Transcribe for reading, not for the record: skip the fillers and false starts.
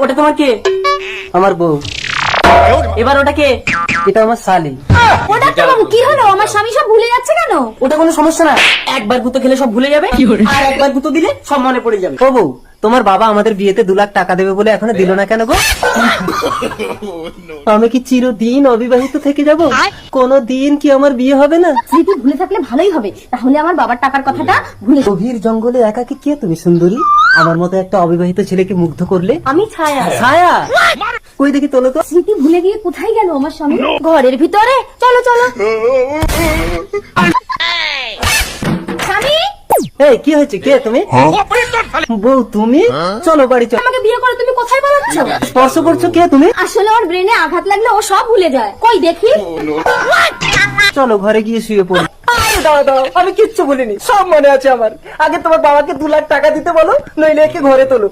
ওটা তোমার কে? আমার বউ। এবার ওটা কে? এটা আমার শালি। ও ডাক্তার বাবু কি হলো, আমার স্বামী সব ভুলে যাচ্ছে কেন? ওটা কোনো সমস্যা না, একবার গুঁতো খেলে সব ভুলে যাবে, আর একবার গুঁতো দিলে সব মনে পড়ে যাবে। ও বউ, তোমার বাবা আমাদের বিয়েতে 2 লাখ টাকা দেবে বলে এখনো দিল না কেন গো? আমি কি চিরদিন অবিবাহিত থেকে যাব? কোনো দিন কি আমার বিয়ে হবে না? স্মৃতি ভুলে থাকলে ভালোই হবে, তাহলে আমার বাবার টাকার কথাটা ভুলে যাবে। গভীর জঙ্গলে একাকি কে তুমি সুন্দরী? আমার মতো একটা অবিবাহিত ছেলেকে মুগ্ধ করলে। আমি ছায়া। ছায়া কই দেখি, তোলো তো। স্মৃতি ভুলে গিয়ে কোথায় গেল আমার স্বামী? ঘরের ভিতরে। চলো চলো। স্বামী, এই কি হয়েছে, কে তুমি? বউ তুমি? চলো বাড়ি চলো। আমাকে বিয়ে করে তুমি কোথায় পালাচ্ছ? স্পর্শ করছো, কে তুমি? আসলে ওর ব্রেনে আঘাত লাগলে ও সব ভুলে যায়। কই দেখি। চলো ঘরে গিয়ে শুয়ে পড়ি। দাদা, আমি কিচ্ছু বলিনি, সব মনে আছে আমার। আগে তোমার বাবাকে 2 লাখ টাকা দিতে বলো, নইলে একে ঘরে তোলো।